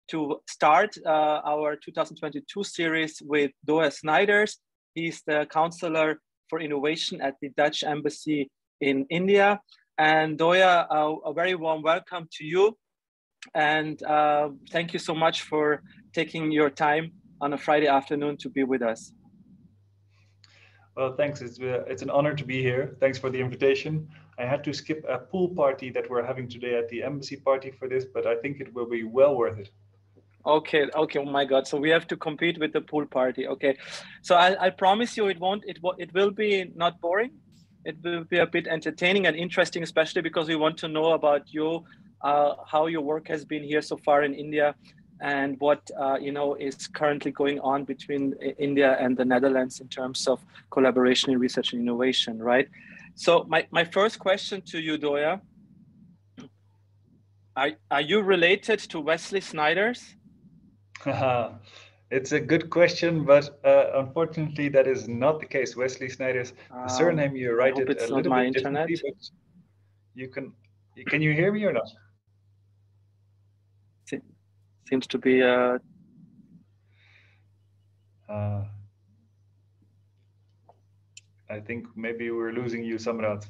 to start our 2022 series with Dhoya Snijders. He's the Counselor for Innovation at the Dutch Embassy in India. And Dhoya, a very warm welcome to you. And thank you so much for taking your time on a Friday afternoon to be with us. Well, thanks. It's an honor to be here. Thanks for the invitation. I had to skip a pool party that we're having today at the embassy party for this, but I think it will be well worth it. Okay. Oh my God. So we have to compete with the pool party. Okay. So I promise you, it will be not boring. It will be a bit entertaining and interesting, especially because we want to know about you, how your work has been here so far in India, and what is currently going on between India and the Netherlands in terms of collaboration in research and innovation, right? So my first question to you, Dhoya, are you related to Wesley Snijders? It's a good question, but unfortunately that is not the case. Wesley Snijders, the surname you write it a little bit differently, but can you hear me or not? Seems to be I think maybe we're losing you, Samrat.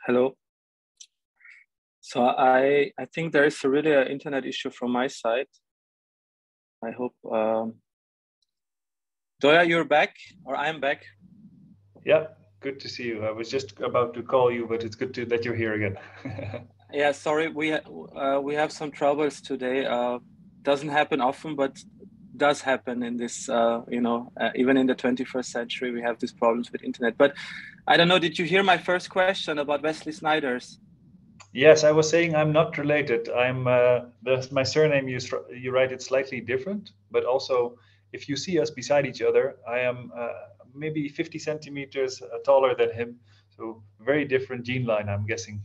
Hello. So I think there is really an internet issue from my side. I hope Dhoya, you're back, or I'm back. Yeah, good to see you. I was just about to call you, but it's good that you're here again. Yeah, sorry, we have some troubles today. Doesn't happen often, but does happen in this. Even in the 21st century, we have these problems with internet. But I don't know. Did you hear my first question about Wesley Snijders? Yes, I was saying I'm not related. My surname you write it slightly different, but also if you see us beside each other, I am maybe 50 centimeters taller than him. So very different gene line, I'm guessing.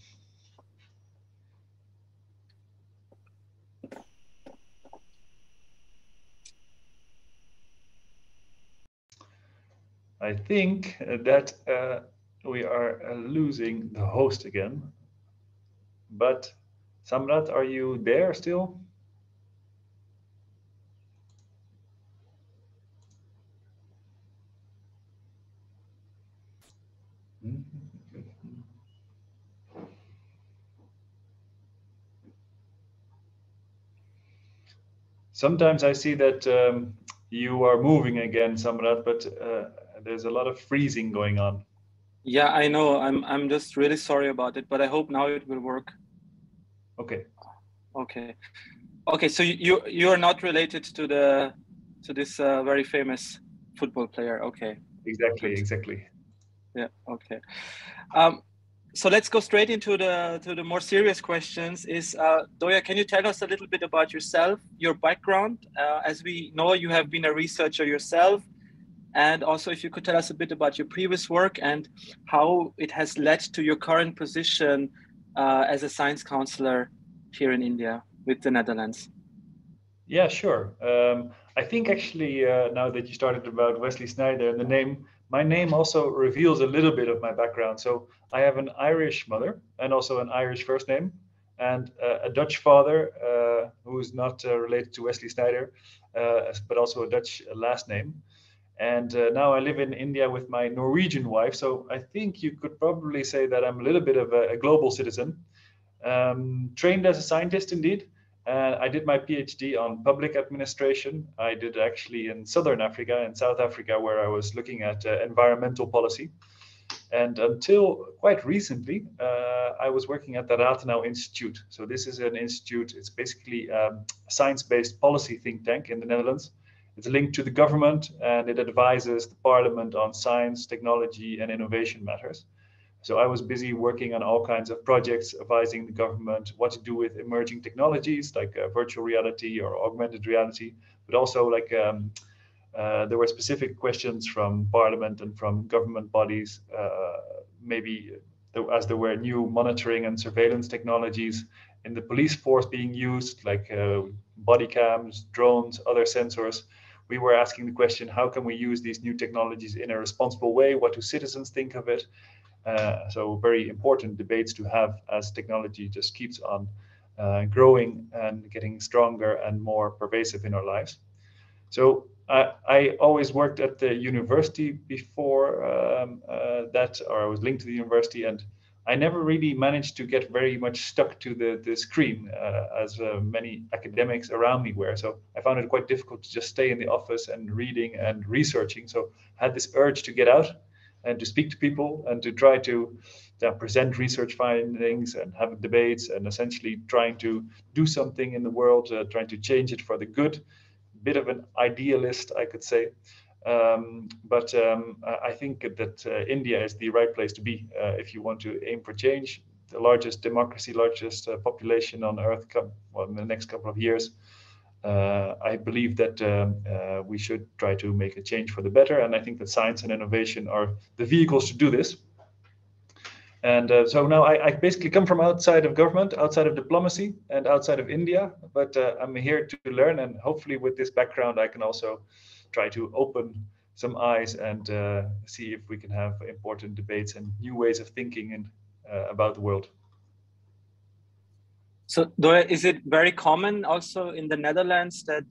I think that we are losing the host again. But Samrat, are you there still? Sometimes I see that you are moving again, Samrat, but there's a lot of freezing going on. Yeah, I know. I'm just really sorry about it, but I hope now it will work. Okay. Okay. So you are not related to this very famous football player. Okay. Exactly. Yeah. Okay. So let's go straight into the more serious questions. Dhoya, can you tell us a little bit about yourself, your background? As we know, you have been a researcher yourself, and also if you could tell us a bit about your previous work and how it has led to your current position as a science counselor here in India with the Netherlands. Yeah, sure. I think actually now that you started about Wesley Snijders, my name also reveals a little bit of my background. So I have an Irish mother and also an Irish first name, and a Dutch father who is not related to Wesley Snijders, but also a Dutch last name. And now I live in India with my Norwegian wife. So I think you could probably say that I'm a little bit of a global citizen. Trained as a scientist indeed. I did my PhD on public administration. I did actually in Southern Africa, in South Africa, where I was looking at environmental policy. And until quite recently, I was working at the Rathenau Institute. So this is an institute, it's basically a science-based policy think tank in the Netherlands. It's linked to the government and it advises the parliament on science, technology, and innovation matters. So I was busy working on all kinds of projects, advising the government what to do with emerging technologies like virtual reality or augmented reality, but also like there were specific questions from parliament and from government bodies, maybe as there were new monitoring and surveillance technologies in the police force being used, like body cams, drones, other sensors. We were asking the question, how can we use these new technologies in a responsible way? What do citizens think of it? So very important debates to have as technology just keeps on growing and getting stronger and more pervasive in our lives. So I always worked at the university before that, or I was linked to the university, and I never really managed to get very much stuck to the screen as many academics around me were. So I found it quite difficult to just stay in the office and reading and researching. So I had this urge to get out and to speak to people and to try to present research findings and have debates and essentially trying to do something in the world, trying to change it for the good. Bit of an idealist, I could say. But I think that India is the right place to be if you want to aim for change. The largest democracy, largest population on earth in the next couple of years. I believe that we should try to make a change for the better. And I think that science and innovation are the vehicles to do this. And so now I basically come from outside of government, outside of diplomacy, and outside of India. But I'm here to learn, and hopefully with this background, I can also try to open some eyes and see if we can have important debates and new ways of thinking about the world. So, Dhoya, is it very common also in the Netherlands that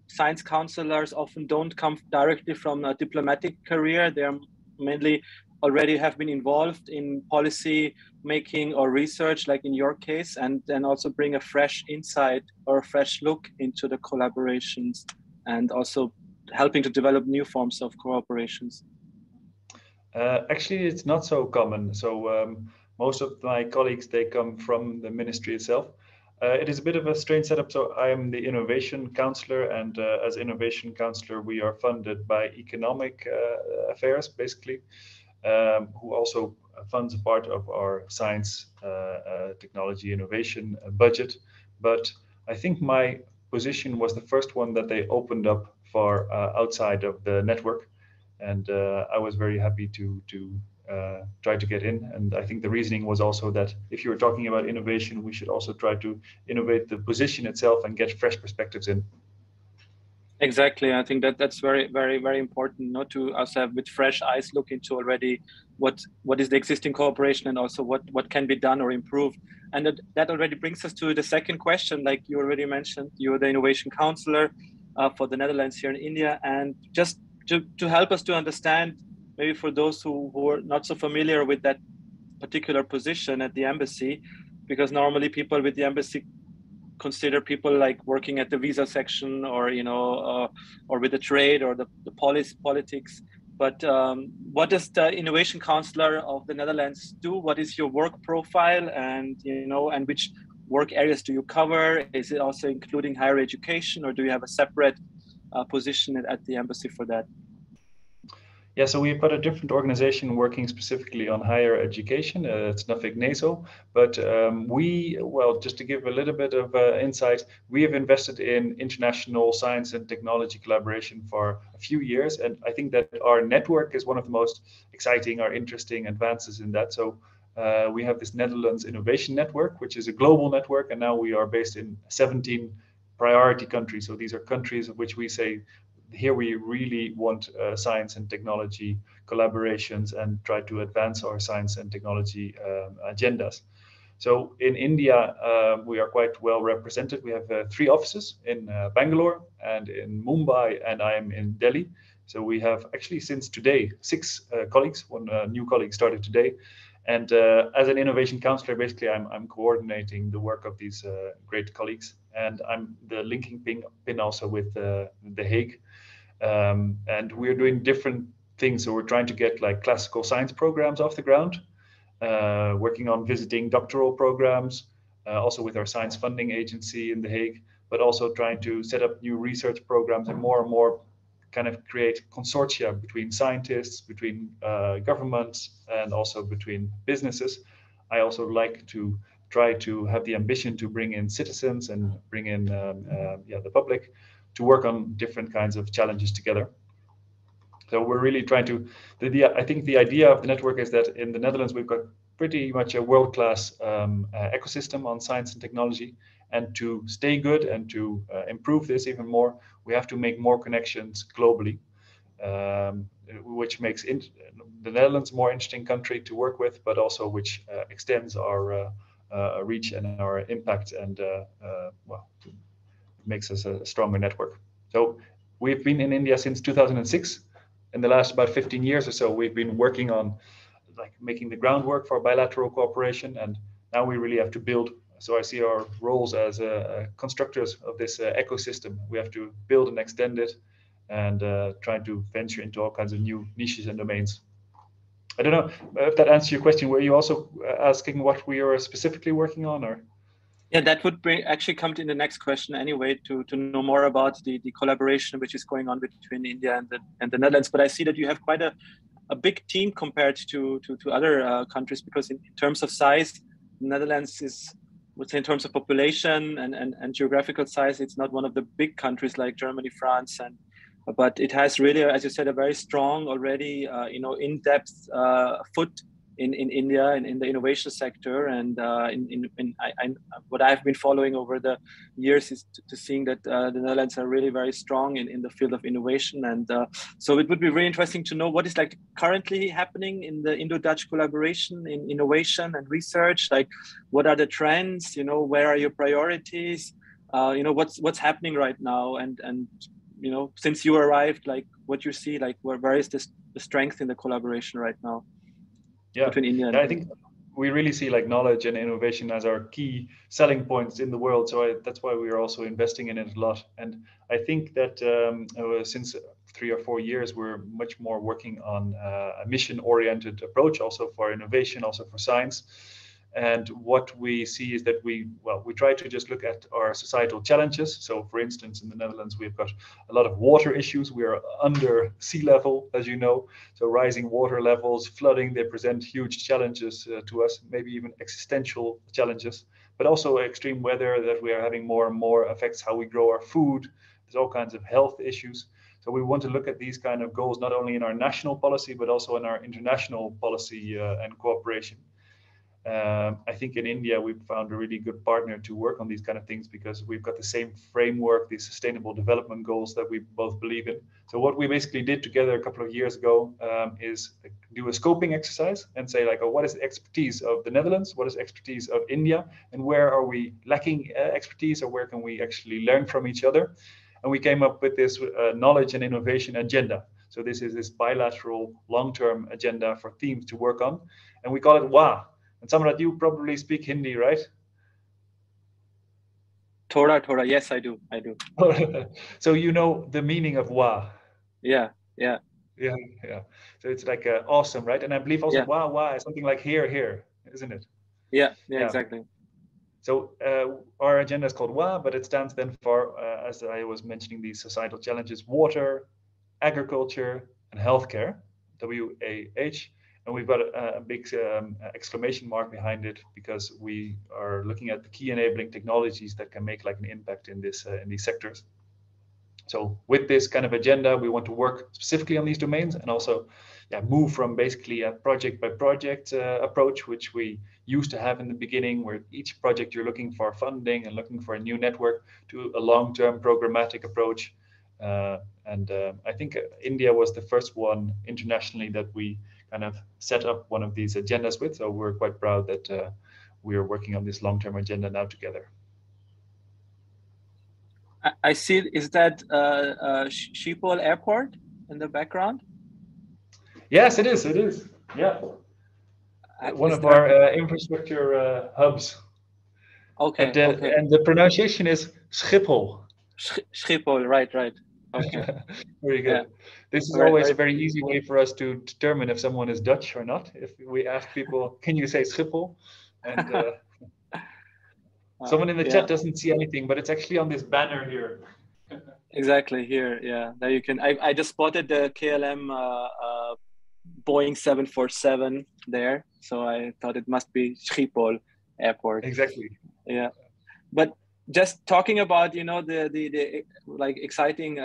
science counselors often don't come directly from a diplomatic career? They're mainly already have been involved in policy making or research, like in your case, and then also bring a fresh insight or a fresh look into the collaborations and also helping to develop new forms of cooperations? Actually, it's not so common. So most of my colleagues, they come from the ministry itself. It is a bit of a strange setup. So I am the innovation counselor, and as innovation counselor, we are funded by economic affairs, basically. Who also funds a part of our science, technology, innovation budget. But I think my position was the first one that they opened up for outside of the network. And I was very happy to try to get in. And I think the reasoning was also that if you were talking about innovation, we should also try to innovate the position itself and get fresh perspectives in. Exactly. I think that's very, very, very important, not to us have with fresh eyes look into already what is the existing cooperation and also what can be done or improved. And that already brings us to the second question. Like you already mentioned, you're the innovation counselor for the Netherlands here in India. And just to help us to understand, maybe for those who are not so familiar with that particular position at the embassy, because normally people with the embassy consider people like working at the visa section or or with the trade or the politics. But what does the innovation counselor of the Netherlands do? What is your work profile, and and which work areas do you cover? Is it also including higher education, or do you have a separate position at the embassy for that? Yeah, so we've got a different organization working specifically on higher education. It's Nuffic NASO, but just to give a little bit of insight, we have invested in international science and technology collaboration for a few years, and I think that our network is one of the most exciting or interesting advances in that. So we have this Netherlands Innovation Network, which is a global network, and now we are based in 17 priority countries. So these are countries of which we say, here we really want science and technology collaborations and try to advance our science and technology agendas. So in India, we are quite well represented. We have 3 offices in Bangalore and in Mumbai, and I am in Delhi. So we have actually since today 6 colleagues. One new colleague started today. And as an innovation counselor, basically, I'm coordinating the work of these great colleagues, and I'm the linking pin also with The Hague. And we're doing different things. So we're trying to get like classical science programs off the ground, working on visiting doctoral programs, also with our science funding agency in The Hague, but also trying to set up new research programs and more kind of create consortia between scientists, between governments, and also between businesses. I also like to try to have the ambition to bring in citizens and bring in the public to work on different kinds of challenges together. So we're really trying to, I think the idea of the network is that in the Netherlands, we've got pretty much a world-class ecosystem on science and technology. And to stay good and to improve this even more, we have to make more connections globally, which makes the Netherlands a more interesting country to work with, but also which extends our reach and our impact, and makes us a stronger network. So we've been in India since 2006. In the last about 15 years or so, we've been working on like making the groundwork for bilateral cooperation, and now we really have to build. So I see our roles as constructors of this ecosystem. We have to build and extend it, and try to venture into all kinds of new niches and domains. I don't know if that answers your question. Were you also asking what we are specifically working on, or? Yeah, that would actually come to the next question anyway, to know more about the collaboration which is going on between India and the Netherlands. But I see that you have quite a big team compared to other countries, because in terms of size, the Netherlands is, would say, in terms of population and geographical size, it's not one of the big countries like Germany, France, but it has really, as you said, a very strong already, in-depth foot in India and in the innovation sector. And what I've been following over the years is to seeing that the Netherlands are really very strong in the field of innovation. And so it would be really interesting to know what is like currently happening in the Indo-Dutch collaboration in innovation and research. Like, what are the trends? Where are your priorities? What's happening right now? And since you arrived, like what you see, like where is the strength in the collaboration right now? Between India and I think we really see like knowledge and innovation as our key selling points in the world. So that's why we are also investing in it a lot. And I think that since 3 or 4 years, we're much more working on a mission-oriented approach, also for innovation, also for science. And what we see is that we try to just look at our societal challenges. So for instance, in the Netherlands, we've got a lot of water issues. We are under sea level, as you know. So rising water levels, flooding, they present huge challenges to us, maybe even existential challenges, but also extreme weather that we are having more and more affects how we grow our food. There's all kinds of health issues. So we want to look at these kind of goals, not only in our national policy, but also in our international policy and cooperation. I think in India, we've found a really good partner to work on these kind of things, because we've got the same framework, these sustainable development goals that we both believe in. So what we basically did together a couple of years ago is do a scoping exercise and say like, what is the expertise of the Netherlands? What is the expertise of India? And where are we lacking expertise, or where can we actually learn from each other? And we came up with this knowledge and innovation agenda. So this is this bilateral long-term agenda for teams to work on. And we call it WA. And Samrat, you probably speak Hindi, right? Thoda. Yes, I do. So you know the meaning of WA. Yeah. So it's like awesome, right? And I believe also WA is something like here, isn't it? Yeah, exactly. So our agenda is called WA, but it stands then for, as I was mentioning, these societal challenges: water, agriculture, and healthcare, WAH. And we've got a big exclamation mark behind it, because we are looking at the key enabling technologies that can make like an impact in these sectors. So with this kind of agenda, we want to work specifically on these domains, and also move from basically a project by project approach, which we used to have in the beginning, where each project you're looking for funding and looking for a new network, to a long-term programmatic approach. And I think India was the first one internationally that we kind of set up one of these agendas with. So we're quite proud that we are working on this long-term agenda now together. I see. Is that Schiphol Airport in the background? Yes, it is. Yeah. one Is of there? our infrastructure hubs. Okay, okay. And the pronunciation is Schiphol. Schiphol, right, right. Okay, Very yeah, good. This is very, always a very. very easy way for us to determine if someone is Dutch or not. If we ask people, "Can you say Schiphol?" and someone in the Yeah, chat doesn't see anything, but it's actually on this banner here. exactly here. Yeah, there you can. I just spotted the KLM Boeing 747 there, so I thought it must be Schiphol Airport. Exactly. Yeah, but just talking about the like exciting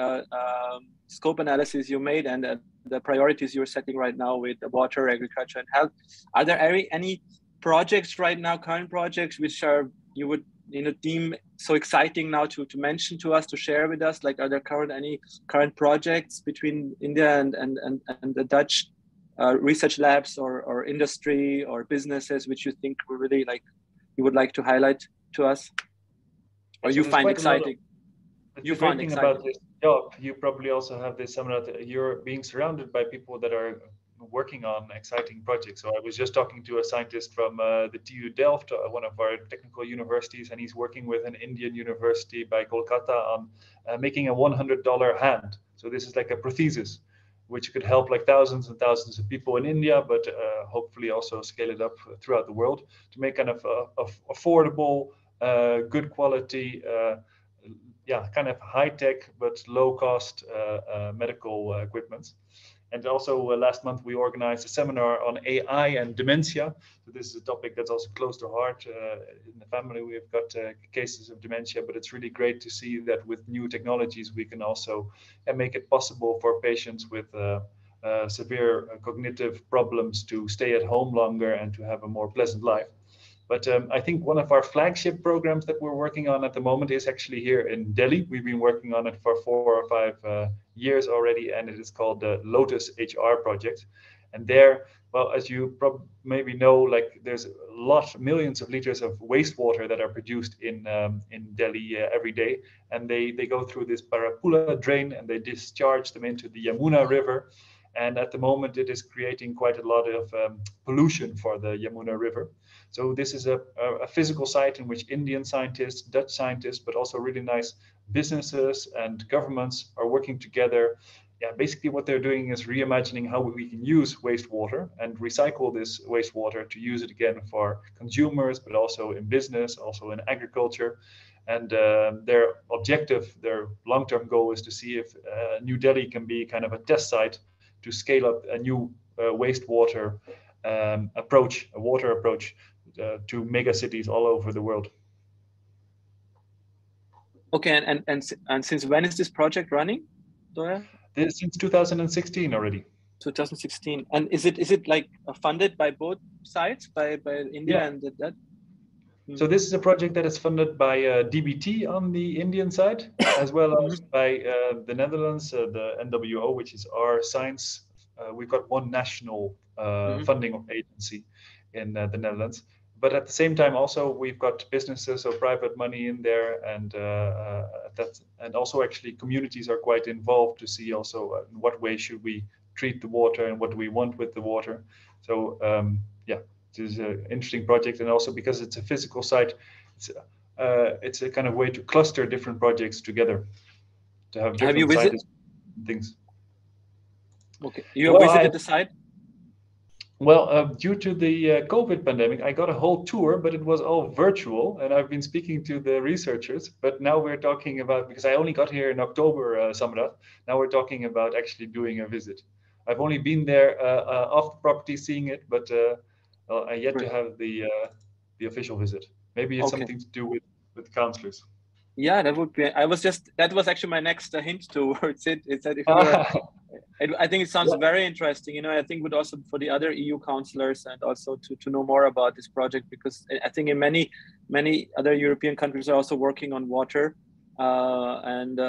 scope analysis you made and the priorities you're setting right now with water, agriculture, and health. Are there any projects right now, current projects, which are you would deem so exciting now to mention to us, to share with us? Like, are there any current projects between India and the Dutch research labs or industry or businesses which you think were really like you would like to highlight to us, or So you there's find quite a lot of. exciting? It's You the great find thing exciting. about this job. You probably also have this seminar that you're being surrounded by people that are working on exciting projects. So I was just talking to a scientist from the TU Delft, one of our technical universities, and he's working with an Indian university by Kolkata on making a $100 hand. So this is like a prosthesis, which could help like thousands and thousands of people in India, but hopefully also scale it up throughout the world to make kind of affordable, good quality. Kind of high tech but low cost medical equipment. And also last month we organized a seminar on AI and dementia. So this is a topic that's also close to heart. In the family, we've got cases of dementia, but it's really great to see that with new technologies, we can also make it possible for patients with severe cognitive problems to stay at home longer and to have a more pleasant life. But I think one of our flagship programs that we're working on at the moment is actually here in Delhi. We've been working on it for 4 or 5 years already, and it is called the Lotus Hr Project. And there, well, as you maybe know, like there's millions of liters of wastewater that are produced in Delhi every day, and they go through this Parapula drain and they discharge them into the Yamuna River. And at the moment, it is creating quite a lot of pollution for the Yamuna River. So this is a physical site in which Indian scientists, Dutch scientists, but also really nice businesses and governments are working together. Yeah, basically what they're doing is reimagining how we can use wastewater and recycle this wastewater to use it again for consumers, but also in business, also in agriculture. And their objective, their long-term goal is to see if New Delhi can be kind of a test site to scale up a new wastewater approach, a water approach to mega cities all over the world. Okay, and since when is this project running, Dhoya? Since 2016 already. 2016. And is it like funded by both sides, by India and that? So this is a project that is funded by DBT on the Indian side, as well as by the Netherlands, the NWO, which is our science. We've got one national funding agency in the Netherlands. But at the same time, also we've got businesses or private money in there, and also actually communities are quite involved to see also in what way should we treat the water and what do we want with the water. So it is an interesting project, and also because it's a physical site, it's a kind of way to cluster different projects together, to have different scientists things. Okay, you visited the site? Well, due to the COVID pandemic, I got a whole tour, but it was all virtual, and I've been speaking to the researchers. But now we're talking about, because I only got here in October, Samrat. Now we're talking about actually doing a visit. I've only been there off the property, seeing it, but I yet to have the official visit. Maybe it's something to do with counselors. Yeah, that would be. That was actually my next hint towards it. Is that if you were, I think it sounds very interesting. I think would also for the other EU counselors and also to know more about this project, because I think in many other European countries are also working on water, and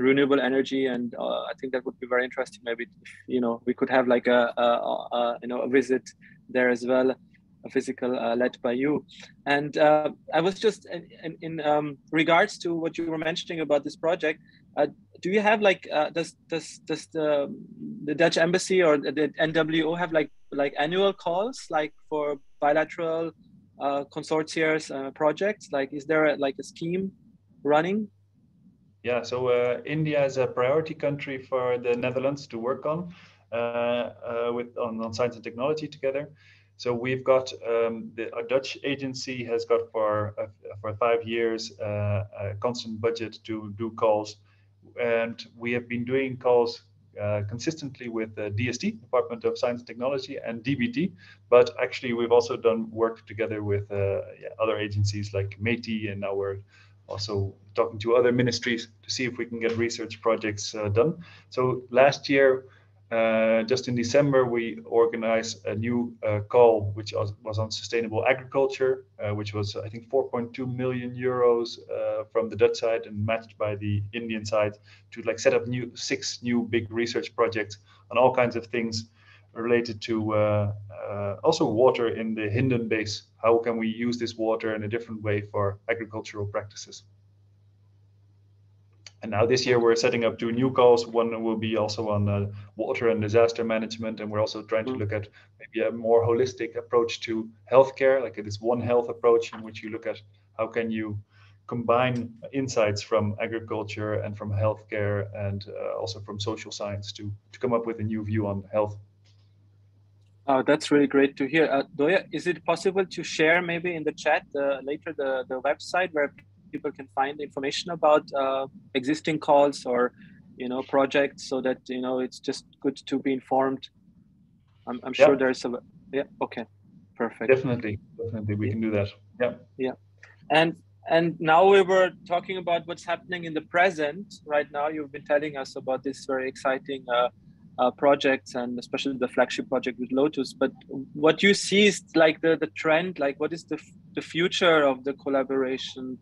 renewable energy, and I think that would be very interesting. Maybe we could have like a visit there as well. physical led by you. And I was just in regards to what you were mentioning about this project. Do you have like does the Dutch embassy or the NWO have like annual calls like for bilateral consortia projects? Like, is there like a scheme running? Yeah, so India is a priority country for the Netherlands to work on on science and technology together. So we've got a Dutch agency has got for 5 years a constant budget to do calls, and we have been doing calls consistently with the DST, Department of Science and Technology, and DBT. But actually, we've also done work together with other agencies like METI, and now we're also talking to other ministries to see if we can get research projects done. So last year, just in December, we organized a new call, which was on sustainable agriculture, which was, I think, 4.2 million euros from the Dutch side and matched by the Indian side to like set up 6 new big research projects on all kinds of things related to also water in the Hindon Base. How can we use this water in a different way for agricultural practices? And now this year we're setting up 2 new calls. One will be also on water and disaster management, and we're also trying to look at maybe a more holistic approach to healthcare, like this One Health approach, in which you look at how can you combine insights from agriculture and from healthcare and also from social science to come up with a new view on health. That's really great to hear. Dhoya, is it possible to share maybe in the chat later the website where people can find information about existing calls or projects, so that it's just good to be informed? I'm sure there's a okay, perfect. Definitely we can do that. Yeah. And now we were talking about what's happening in the present. Right now, you've been telling us about this very exciting projects, and especially the flagship project with Lotus. But what you see is like the trend, like what is the future of the collaboration,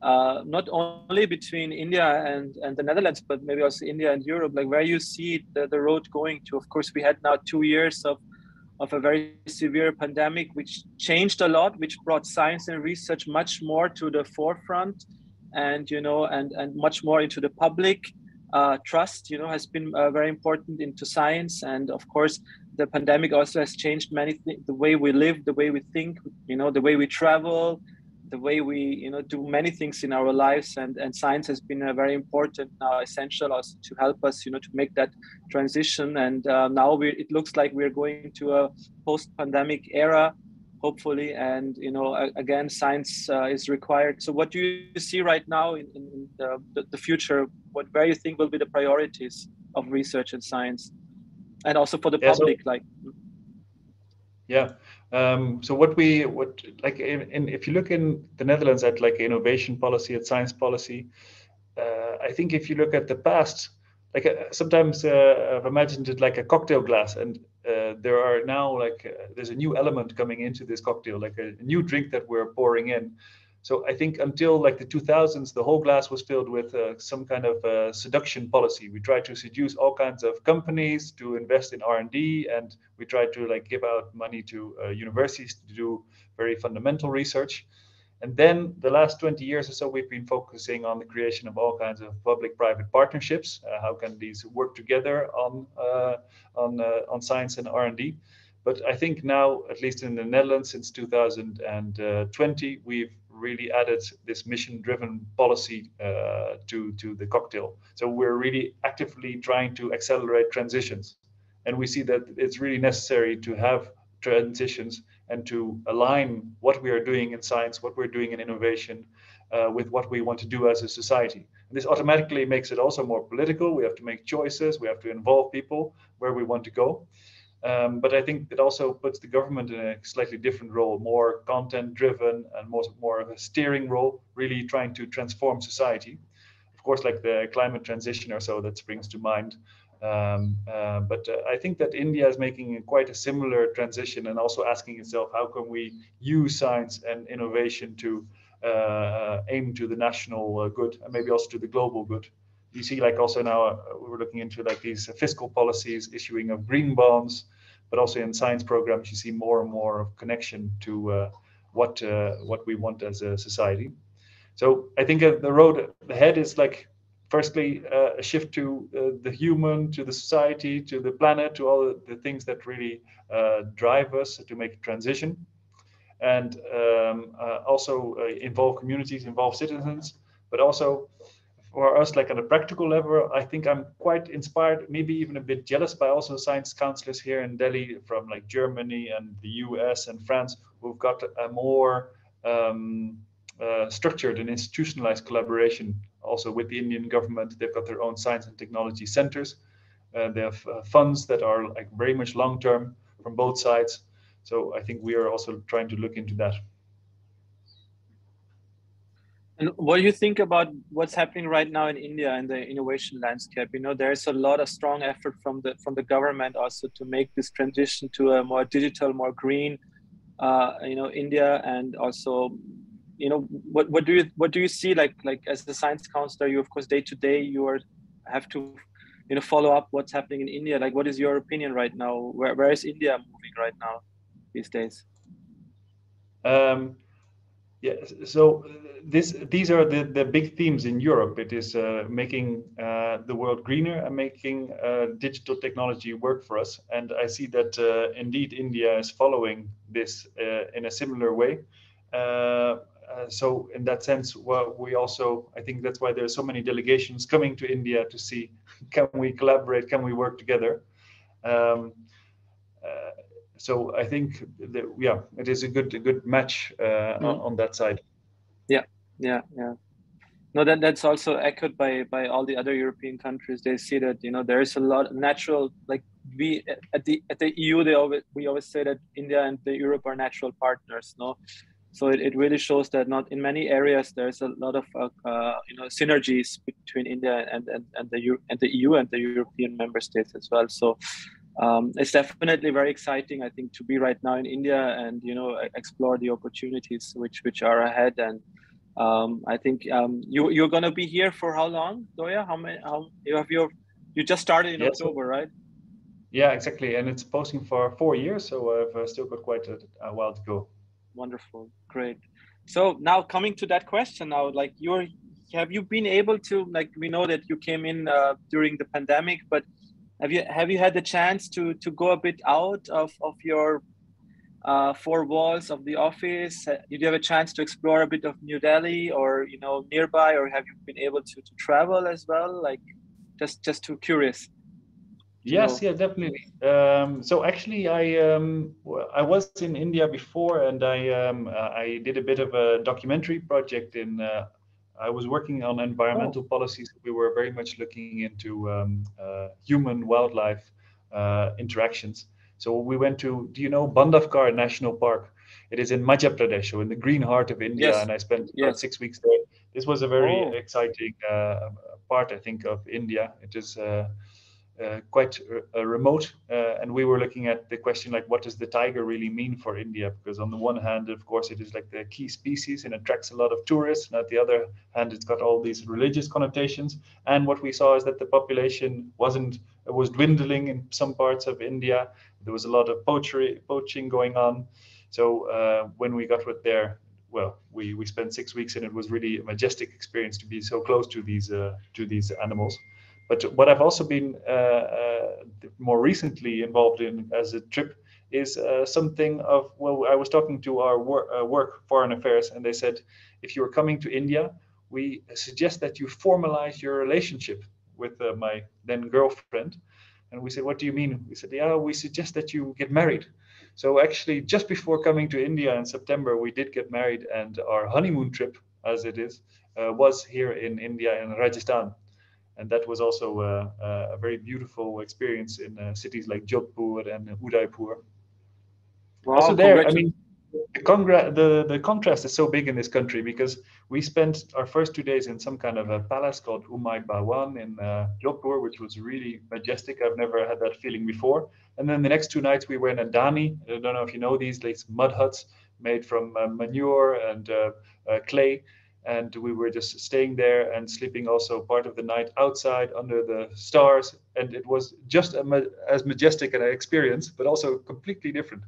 not only between India and the Netherlands, but maybe also India and Europe, like where you see the road going to? Of course, we had now 2 years of a very severe pandemic, which changed a lot, which brought science and research much more to the forefront, and and much more into the public. Trust, has been very important into science. And of course, the pandemic also has changed the way we live, the way we think, the way we travel, the way we, do many things in our lives. And science has been a very important, essential also to help us, to make that transition. And now it looks like we're going to a post-pandemic era, hopefully, and again, science is required. So what do you see right now in the future? Where you think will be the priorities of research and science, and also for the public? So if you look in the Netherlands at like innovation policy, at science policy, I think if you look at the past, sometimes I've imagined it like a cocktail glass, and there are now there's a new element coming into this cocktail, like a new drink that we're pouring in. So I think until like the 2000s, the whole glass was filled with some kind of seduction policy. We tried to seduce all kinds of companies to invest in R&D, and we tried to give out money to universities to do very fundamental research. And then the last 20 years or so, we've been focusing on the creation of all kinds of public-private partnerships. How can these work together on science and R&D? But I think now, at least in the Netherlands, since 2020, we've really added this mission-driven policy to the cocktail. So we're really actively trying to accelerate transitions. And we see that it's really necessary to have transitions and to align what we are doing in science, what we're doing in innovation, with what we want to do as a society. And this automatically makes it also more political. We have to make choices. We have to involve people where we want to go. But I think it also puts the government in a slightly different role, more content-driven and more of a steering role, really trying to transform society. Of course, like the climate transition or so, that springs to mind. But I think that India is making quite a similar transition, and also asking itself, how can we use science and innovation to aim to the national good, and maybe also to the global good. You see, also now we were looking into these fiscal policies, issuing of green bonds, but also in science programs, you see more and more of connection to what we want as a society. So I think the road ahead is like, firstly, a shift to the human, to the society, to the planet, to all the things that really drive us to make a transition, and also involve communities, involve citizens, but also for us, like at a practical level, I think I'm quite inspired, maybe even a bit jealous by also science counselors here in Delhi from like Germany and the US and France, who've got a more structured and institutionalized collaboration also with the Indian government. They've got their own science and technology centers. They have funds that are like very much long-term from both sides. So I think we are also trying to look into that. And what do you think about what's happening right now in India and the innovation landscape? You know, there's a lot of strong effort from the government also to make this transition to a more digital, more green, India, and also, what do you see like as the science counselor? You of course day to day have to follow up what's happening in India. Like, what is your opinion right now? Where is India moving right now these days? Yeah, so these are the big themes in Europe. It is making the world greener and making digital technology work for us. And I see that indeed India is following this in a similar way. So in that sense, well, we also, I think that's why there are so many delegations coming to India to see, can we collaborate, can we work together? So I think that, yeah, it is a good match on that side. Yeah. No, that's also echoed by all the other European countries. They see that there is a lot of natural, like we at the EU, we always say that India and the Europe are natural partners. No, so it really shows that not in many areas there's a lot of synergies between India and the EU and the European member states as well. So. It's definitely very exciting, I think, to be right now in India and explore the opportunities which are ahead. And I think you're gonna be here for how long, Dhoya? You just started in October, right? Yeah, exactly, and it's posting for 4 years, so I've still got quite a while to go. Wonderful, great. So now coming to that question, now like have you been able to, like, we know that you came in during the pandemic, but have you had the chance to go a bit out of your four walls of the office? Did you have a chance to explore a bit of New Delhi or nearby, or have you been able to travel as well? Like, just too curious. Yes, yeah, definitely. So actually, I was in India before, and I did a bit of a documentary project in. I was working on environmental policies. We were very much looking into human-wildlife interactions. So we went to, do you know Bandhavgarh National Park? It is in Madhya Pradesh, so in the green heart of India, and I spent about 6 weeks there. This was a very exciting part, I think, of India. It is quite remote, and we were looking at the question, like, what does the tiger really mean for India? Because on the one hand, of course, it is like the key species and attracts a lot of tourists, and at the other hand, it's got all these religious connotations. And what we saw is that the population was dwindling in some parts of India. There was a lot of poaching going on. So when we got there, well, we spent 6 weeks, and it was really a majestic experience to be so close to these animals. But what I've also been more recently involved in as a trip is something of, well, I was talking to our work foreign affairs, and they said, if you are coming to India, we suggest that you formalize your relationship with my then girlfriend. And we said, what do you mean? We said, yeah, we suggest that you get married. So actually, just before coming to India in September, we did get married, and our honeymoon trip, as it is, was here in India, in Rajasthan. And that was also a very beautiful experience in cities like Jodhpur and Udaipur. Wow, also there, I mean, the contrast is so big in this country, because we spent our first 2 days in some kind of a palace called Umay Bhawan in Jodhpur, which was really majestic. I've never had that feeling before. And then the next 2 nights we were in a Dani. I don't know if you know these mud huts made from manure and clay. and we were just staying there and sleeping also part of the night outside under the stars, and it was just as majestic an experience, but also completely different.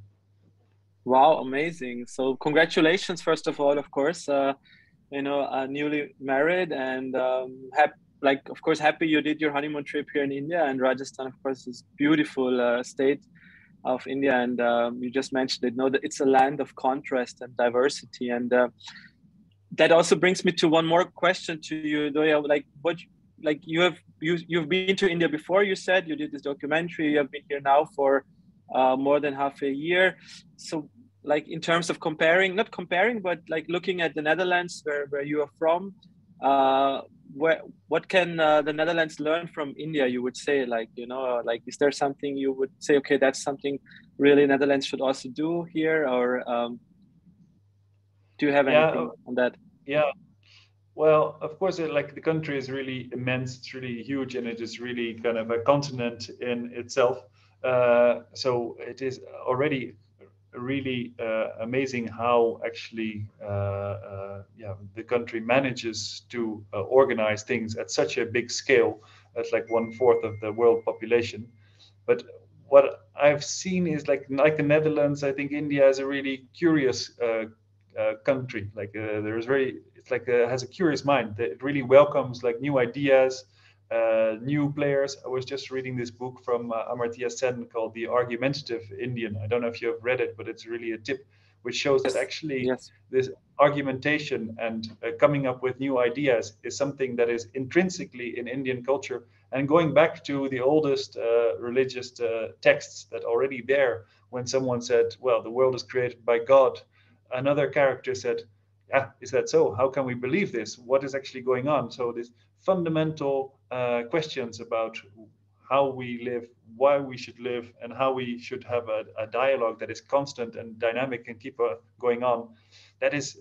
Wow, amazing. So congratulations, first of all, of course, newly married, and of course, happy you did your honeymoon trip here in India. And Rajasthan, of course, is beautiful state of India. And you just mentioned it, that it's a land of contrast and diversity. And that also brings me to one more question to you, Dhoya. You've been to India before, you said you did this documentary, you have been here now for more than half a year. So like in terms of not comparing, but like looking at the Netherlands where you are from, what can the Netherlands learn from India, you would say? Is there something you would say, okay, that's something really Netherlands should also do here? Or do you have anything on that? Yeah. Well, of course, the country is really immense. It's really huge, and it is really kind of a continent in itself. So it is already really amazing how actually the country manages to organize things at such a big scale. That's like 1/4 of the world population. But what I've seen is like the Netherlands, I think India is a really curious country. Has a curious mind. It really welcomes like new ideas, new players. I was just reading this book from Amartya Sen called The Argumentative Indian. I don't know if you have read it, but it's really a tip which shows that actually this argumentation and coming up with new ideas is something that is intrinsically in Indian culture. And going back to the oldest religious texts that already there, when someone said, well, the world is created by God, another character said, yeah, is that so? How can we believe this? What is actually going on? So this fundamental questions about how we live, why we should live, and how we should have a dialogue that is constant and dynamic and keep going on. That is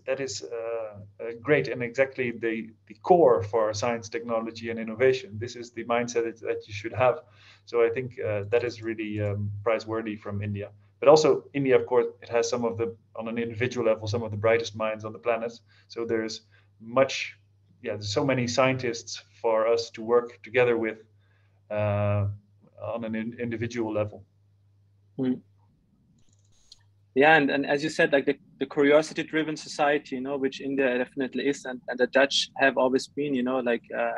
great, and exactly the core for science, technology, and innovation. This is the mindset that you should have. So I think that is really prizeworthy from India. But also India, of course, it has some of the, on an individual level, some of the brightest minds on the planet. So there's there's so many scientists for us to work together with on an individual level. Yeah, and as you said, like the curiosity-driven society, which India definitely is, and the Dutch have always been,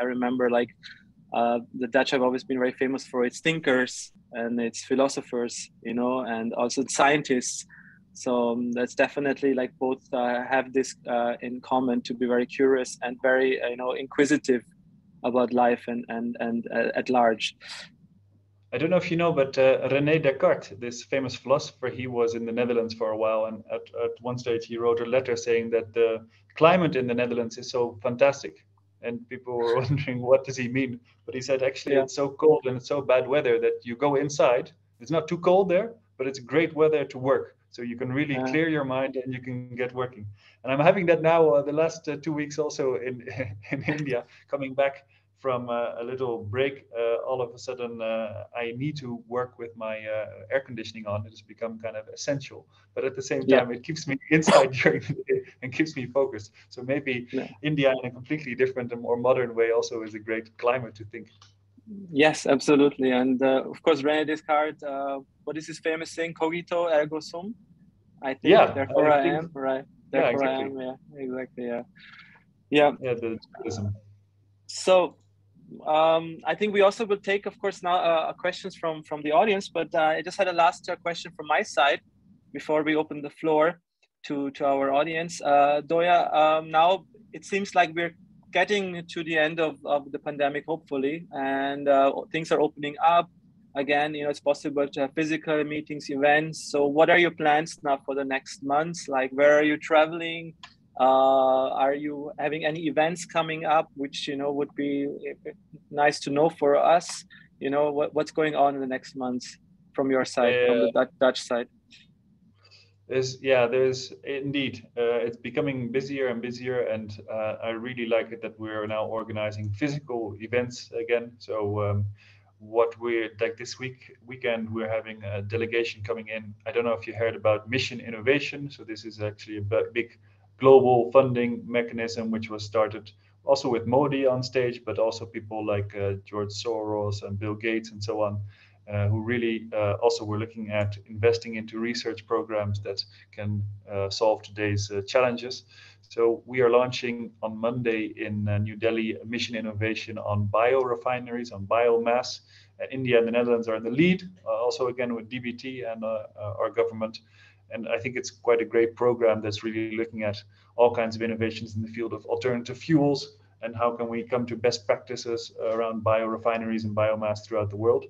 I remember the Dutch have always been very famous for its thinkers and its philosophers, and also scientists. So that's definitely like both have this in common, to be very curious and very inquisitive about life and at large. I don't know if you know, but René Descartes, this famous philosopher, he was in the Netherlands for a while, and at one stage he wrote a letter saying that the climate in the Netherlands is so fantastic. And people were wondering, what does he mean? But he said, actually, it's so cold and it's so bad weather that you go inside. It's not too cold there, but it's great weather to work. So you can really clear your mind and you can get working. And I'm having that now the last 2 weeks also in India, coming back from a little break. All of a sudden, I need to work with my air conditioning on. It has become kind of essential. But at the same time, it keeps me inside during the day and keeps me focused. So maybe India in a completely different and more modern way also is a great climate to think. Yes, absolutely. And of course, René Descartes, what is his famous saying? Cogito ergo sum, I think. Therefore I am, right? Therefore I am, exactly, Yeah, the dualism. So I think we also will take, of course, now questions from the audience, but I just had a last question from my side before we open the floor to our audience. Dhoya, now it seems like we're getting to the end of the pandemic, hopefully, and things are opening up. Again, it's possible to have physical meetings, events. So what are your plans now for the next months? Like, where are you traveling? Are you having any events coming up, which, would be nice to know for us? What's going on in the next months from your side, from the Dutch side? There's indeed. It's becoming busier and busier, and I really like it that we're now organizing physical events again. So what we're like this weekend, we're having a delegation coming in. I don't know if you heard about Mission Innovation. So this is actually a big global funding mechanism, which was started also with Modi on stage, but also people like George Soros and Bill Gates and so on, who really also were looking at investing into research programs that can solve today's challenges. So we are launching on Monday in New Delhi a mission innovation on biorefineries, on biomass. India and the Netherlands are in the lead, also again with DBT and our government. And I think it's quite a great program that's really looking at all kinds of innovations in the field of alternative fuels and how can we come to best practices around biorefineries and biomass throughout the world.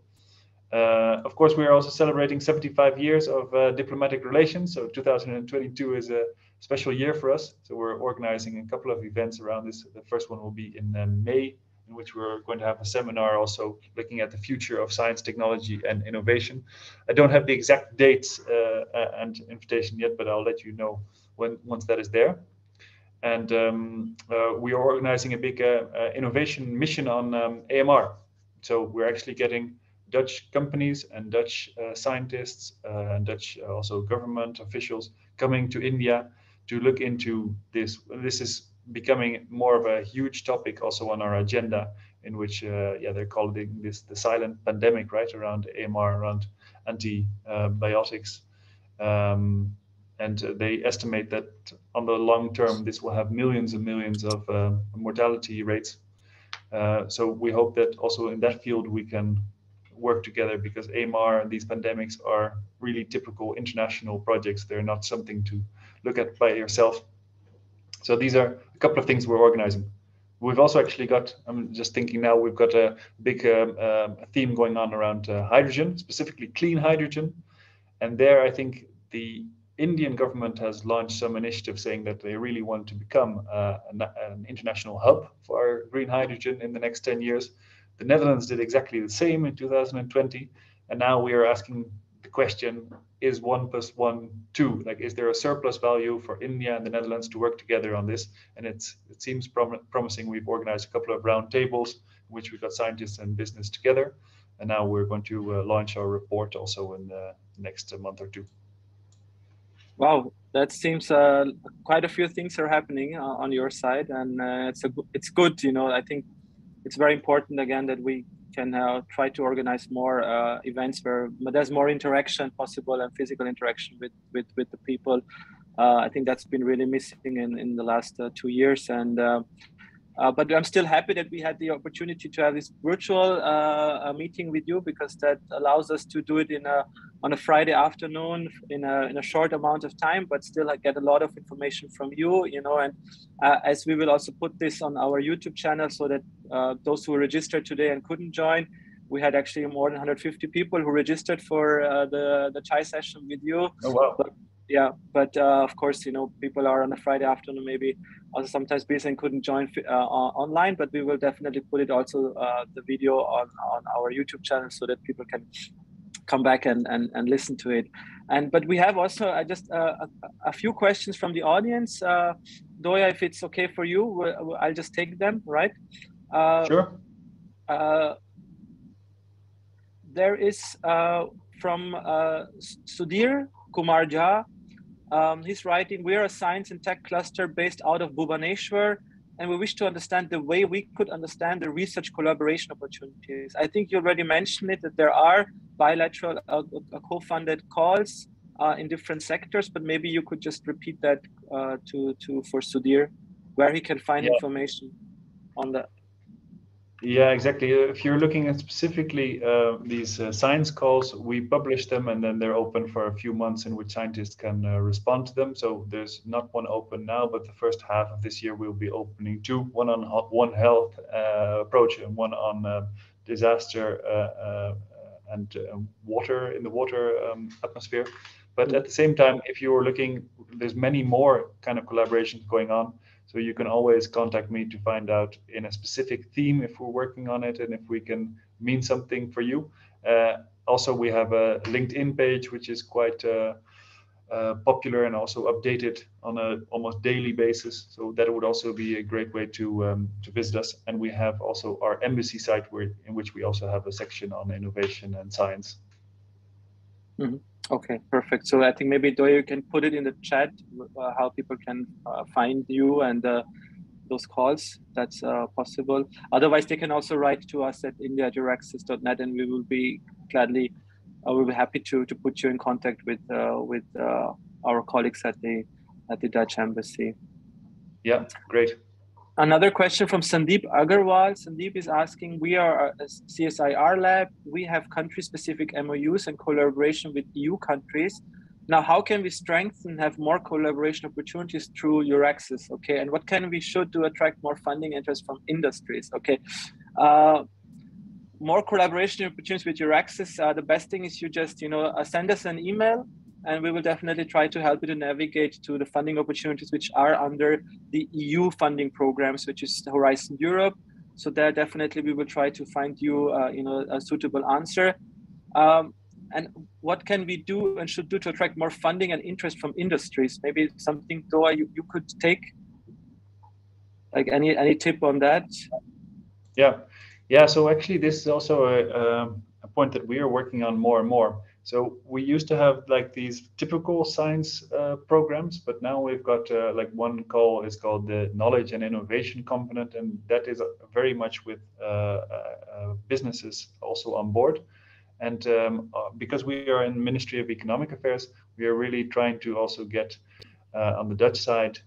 Of course, we are also celebrating 75 years of diplomatic relations. So 2022 is a special year for us. So we're organizing a couple of events around this. The first one will be in May, in which we're going to have a seminar also looking at the future of science, technology, and innovation. I don't have the exact dates and invitation yet, but I'll let you know once that is there. And we are organizing a big innovation mission on AMR. So we're actually getting Dutch companies and Dutch scientists and Dutch also government officials coming to India to look into this. This is becoming more of a huge topic also on our agenda, in which they're calling this the silent pandemic, right, around AMR, around antibiotics. And they estimate that on the long term, this will have millions and millions of mortality rates. So we hope that also in that field we can work together, because AMR and these pandemics are really typical international projects. They're not something to look at by yourself. So these are a couple of things we're organizing. We've also actually got, I'm just thinking now, we've got a big theme going on around hydrogen, specifically clean hydrogen. And there I think the Indian government has launched some initiative saying that they really want to become an international hub for green hydrogen in the next 10 years. The Netherlands did exactly the same in 2020. And now we are asking the question, is 1 + 1 2? Like, is there a surplus value for India and the Netherlands to work together on this? And it seems promising. We've organized a couple of round tables in which we've got scientists and business together. And now we're going to launch our report also in the next month or two. Wow, that seems quite a few things are happening on your side, and it's good. You know, I think it's very important again that we can try to organize more events where there's more interaction possible and physical interaction with the people. I think that's been really missing in the last 2 years, and but I'm still happy that we had the opportunity to have this virtual meeting with you, because that allows us to do it on a Friday afternoon in a short amount of time, but still I get a lot of information from you, you know, and as we will also put this on our YouTube channel, so that those who registered today and couldn't join, we had actually more than 150 people who registered for the chai session with you. Oh, wow. But of course, you know, people are on a Friday afternoon, maybe also sometimes busy and couldn't join online, but we will definitely put it also the video on our YouTube channel so that people can come back and listen to it. But we have also just a few questions from the audience. Dhoya, if it's okay for you, I'll just take them, right? Sure. There is from Sudhir Kumar Jha. He's writing, we are a science and tech cluster based out of Bhubaneswar, and we wish to understand the way we could understand the research collaboration opportunities. I think you already mentioned it, that there are bilateral co-funded calls in different sectors, but maybe you could just repeat that for Sudhir, where he can find information on that. Yeah, exactly. If you're looking at specifically these science calls, we publish them and then they're open for a few months in which scientists can respond to them. So there's not one open now, but the first half of this year we'll be opening 2, one on One Health approach and one on disaster and water in the water atmosphere. But at the same time, if you're looking, there's many more kind of collaborations going on. So you can always contact me to find out in a specific theme if we're working on it and if we can mean something for you. Also, we have a LinkedIn page, which is quite popular and also updated on a almost daily basis. So that would also be a great way to visit us. And we have also our embassy site in which we also have a section on innovation and science. Mm-hmm. Okay, perfect. So I think maybe Dhoya, you can put it in the chat how people can find you and those calls. That's possible. Otherwise, they can also write to us at india@euraxess.net, and we will be gladly, we'll be happy to put you in contact with our colleagues at the Dutch embassy. Yeah, great. Another question from Sandeep Agarwal. Sandeep is asking, we are a CSIR lab. We have country-specific MOUs and collaboration with EU countries. Now, how can we strengthen, have more collaboration opportunities through Euraxess? Okay, and what can we should to attract more funding interest from industries? Okay, more collaboration opportunities with Euraxess. The best thing is you just send us an email, and we will definitely try to help you to navigate to the funding opportunities which are under the EU funding programs, which is Horizon Europe. So there definitely we will try to find you, a suitable answer. And what can we do and should do to attract more funding and interest from industries? Maybe something, Dhoya, you could take, like any tip on that? Yeah. So actually, this is also a point that we are working on more and more. So we used to have like these typical science programs, but now we've got like one call is called the knowledge and innovation component, and that is very much with businesses also on board. And because we are in Ministry of Economic Affairs, we are really trying to also get on the Dutch side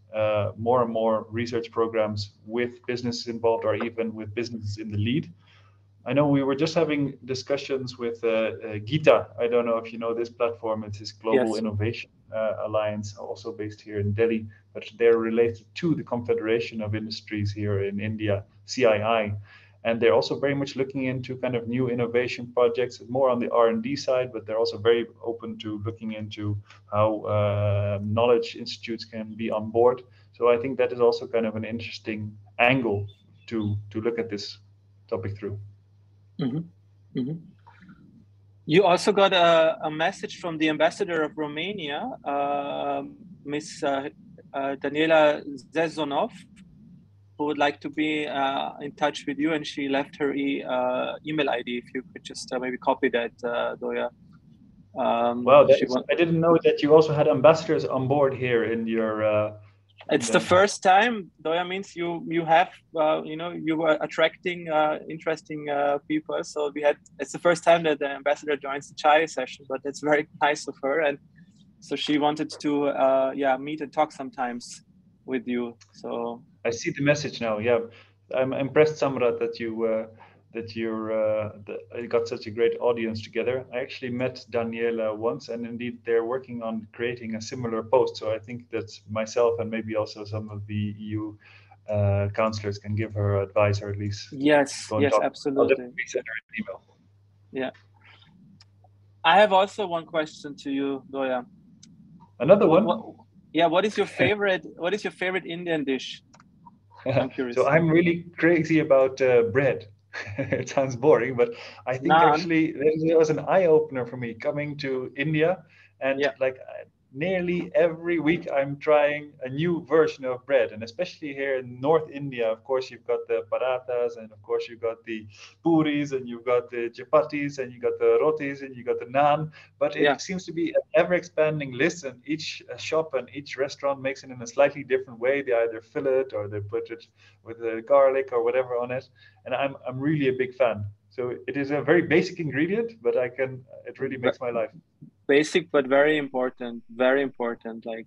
more and more research programs with businesses involved, or even with businesses in the lead. I know we were just having discussions with Gita. I don't know if you know this platform. It's this Global Yes. Innovation Alliance, also based here in Delhi, but they're related to the Confederation of Industries here in India, CII. And they're also very much looking into kind of new innovation projects, more on the R&D side, but they're also very open to looking into how knowledge institutes can be on board. So I think that is also kind of an interesting angle to look at this topic through. Mm-hmm. Mm-hmm. You also got a message from the ambassador of Romania, Miss Daniela Zezonov, who would like to be in touch with you, and she left her email ID. If you could just maybe copy that, Dhoya. Wow, I didn't know that you also had ambassadors on board here in your. It's the first time. Dhoya means you have you were attracting interesting people. So it's the first time that the ambassador joins the chai session, but it's very nice of her, and so she wanted to meet and talk sometimes with you. So I see the message now. Yeah, I'm impressed, Samrat, that you got such a great audience together. I actually met Daniela once, and indeed they're working on creating a similar post. So I think that myself and maybe also some of the EU counselors can give her advice, or at least yes, absolutely. I'll definitely send her an email. Yeah, I have also one question to you, Dhoya. Another one? What is your favorite? What is your favorite Indian dish? I'm curious. So I'm really crazy about bread. It sounds boring, but I think actually it was an eye opener for me coming to India, and like nearly every week I'm trying a new version of bread. And especially here in North India, of course, you've got the parathas, and of course you've got the puris, and you've got the chapatis, and you got the rotis, and you got the naan. But it seems to be an ever expanding list, and each shop and each restaurant makes it in a slightly different way. They either fill it or they put it with the garlic or whatever on it. And I'm really a big fan. So it is a very basic ingredient, but it really makes my life. Basic, but very important, very important. Like,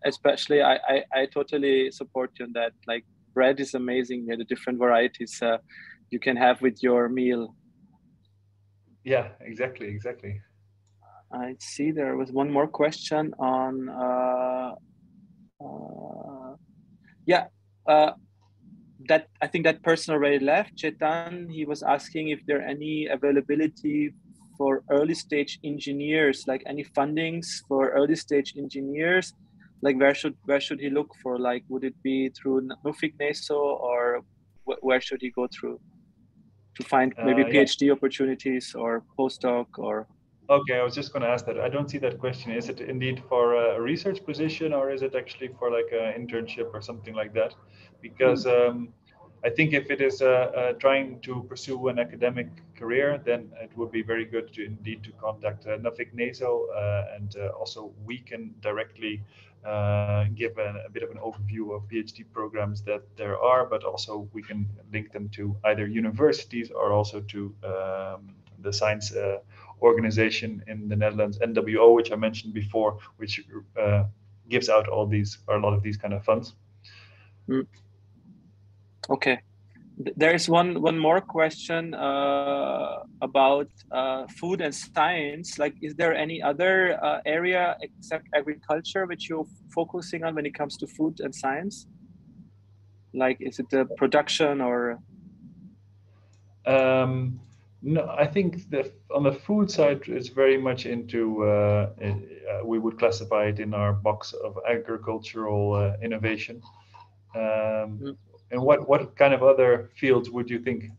especially I totally support you on that. Like, bread is amazing. The different varieties you can have with your meal. Yeah, exactly. I see there was one more question on, that I think that person already left. Chetan, he was asking if there any availability for early stage engineers, like any fundings for early stage engineers, like where should he look for? Like, would it be through Nuffic NASO, or where should he go through to find maybe PhD opportunities or postdoc or? Okay, I was just going to ask that. I don't see that question. Is it indeed for a research position, or is it actually for like an internship or something like that? Because I think if it is trying to pursue an academic career, then it would be very good to indeed to contact Nuffic Naso, and also we can directly give a bit of an overview of PhD programs that there are, but also we can link them to either universities or also to the science organization in the Netherlands, NWO, which I mentioned before, which gives out all these or a lot of these kind of funds. Mm. Okay. There is one more question about food and science. Like, is there any other area except agriculture which you're focusing on when it comes to food and science? Like, is it the production or? No, I think on the food side, it's very much into, we would classify it in our box of agricultural innovation. And what kind of other fields would you think?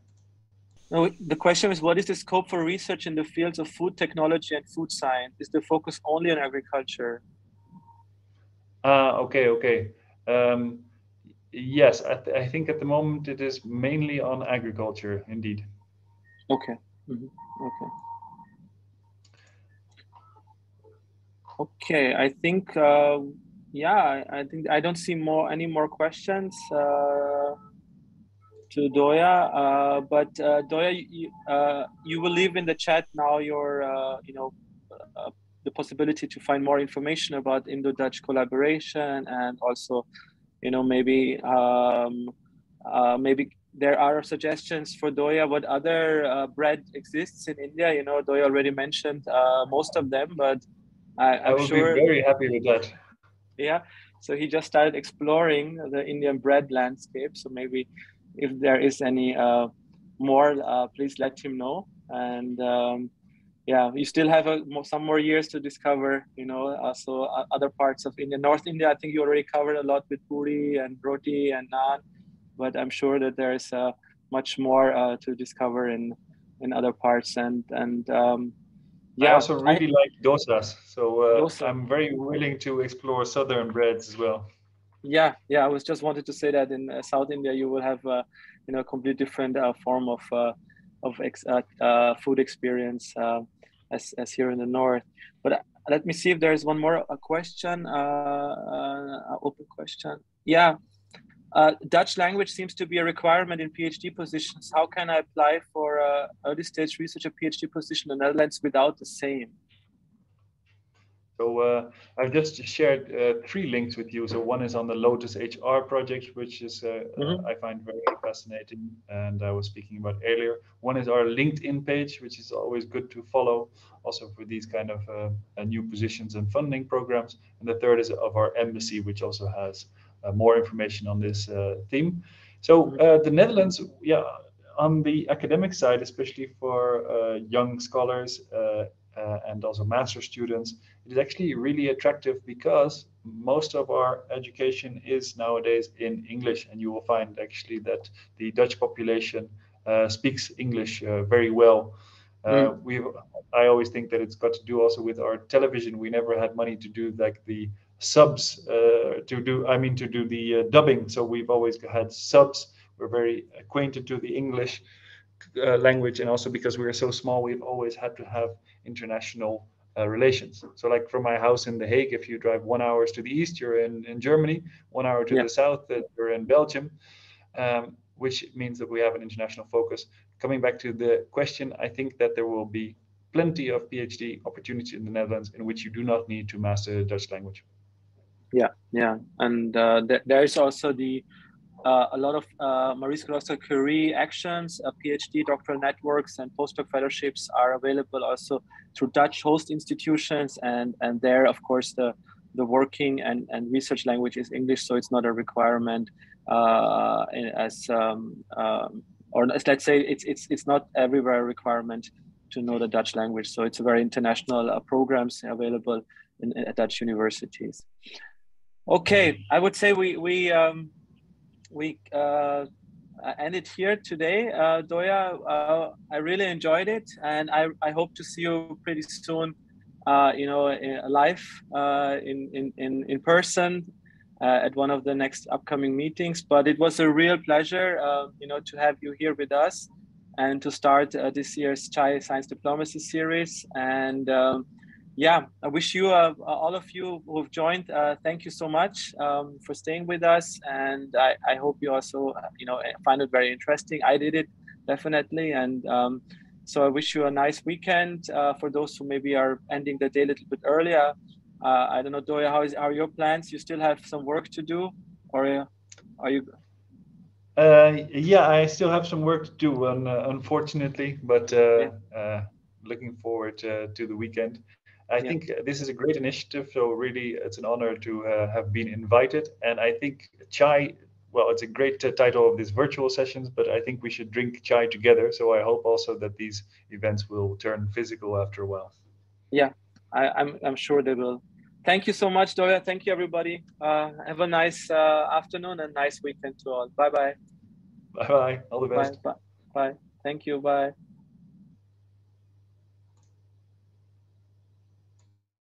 No, the question is, what is the scope for research in the fields of food technology and food science? Is the focus only on agriculture? Okay. Yes, I think at the moment it is mainly on agriculture, indeed. Okay. Mm-hmm. Okay. Okay, I think yeah, I think I don't see any more questions to Dhoya, but Dhoya, you will leave in the chat now your the possibility to find more information about Indo-Dutch collaboration, and also maybe maybe there are suggestions for Dhoya what other bread exists in India. Dhoya already mentioned most of them, but I'm sure be very happy with that. Yeah, so he just started exploring the Indian bread landscape. So maybe if there is any more, please let him know. And yeah, you still have some more years to discover, also other parts of India. North India, I think you already covered a lot with puri and roti and naan, but I'm sure that there is much more to discover in other parts. And yeah, I also really like dosas, so dosa. I'm very willing to explore southern breads as well. Yeah, I was just wanted to say that in South India you will have a completely different form of food experience as here in the north. But let me see if there is one more question, open question. Yeah, Dutch language seems to be a requirement in PhD positions. How can I apply for early stage research or PhD position in the Netherlands without the same? So I've just shared 3 links with you. So one is on the Lotus Hr Project, which is I find very fascinating, and I was speaking about earlier. One is our LinkedIn page, which is always good to follow, also for these kind of new positions and funding programs. And the third is of our embassy, which also has more information on this theme. So the Netherlands, yeah, on the academic side, especially for young scholars and also master students, it is actually really attractive because most of our education is nowadays in English, and you will find actually that the Dutch population speaks English very well. I always think that it's got to do also with our television. We never had money to do like the subs to do the dubbing, so we've always had subs. We're very acquainted to the English language, and also because we are so small, we've always had to have international relations. So like from my house in The Hague, if you drive 1 hour to the east, you're in Germany, 1 hour to the south, you're in Belgium, which means that we have an international focus. Coming back to the question, I think that there will be plenty of PhD opportunities in the Netherlands in which you do not need to master the Dutch language. Yeah. And there is also a lot of Marie Curie actions, PhD doctoral networks, and postdoc fellowships are available also through Dutch host institutions, and there, of course, the working and research language is English, so it's not a requirement or let's say it's not everywhere a requirement to know the Dutch language. So it's a very international programs available at Dutch universities. Okay, I would say we end it here today. Dhoya, I really enjoyed it, and I hope to see you pretty soon, live in person. at one of the next upcoming meetings. But it was a real pleasure, to have you here with us and to start this year's Chai Science Diplomacy series. And I wish you, all of you who've joined, thank you so much for staying with us. And I hope you also, find it very interesting. I did it, definitely. And so I wish you a nice weekend. For those who maybe are ending the day a little bit earlier, I don't know, Dhoya, how are your plans? You still have some work to do, or are you? Yeah, I still have some work to do, unfortunately, but looking forward to the weekend. I think this is a great initiative, so really it's an honor to have been invited. And I think chai, well, it's a great title of these virtual sessions, but I think we should drink chai together. So I hope also that these events will turn physical after a while. Yeah, I'm sure they will. Thank you so much, Dhoya. Thank you, everybody. Have a nice afternoon and nice weekend to all. Bye-bye. Bye-bye. All the best. Bye. Bye. Bye. Thank you. Bye.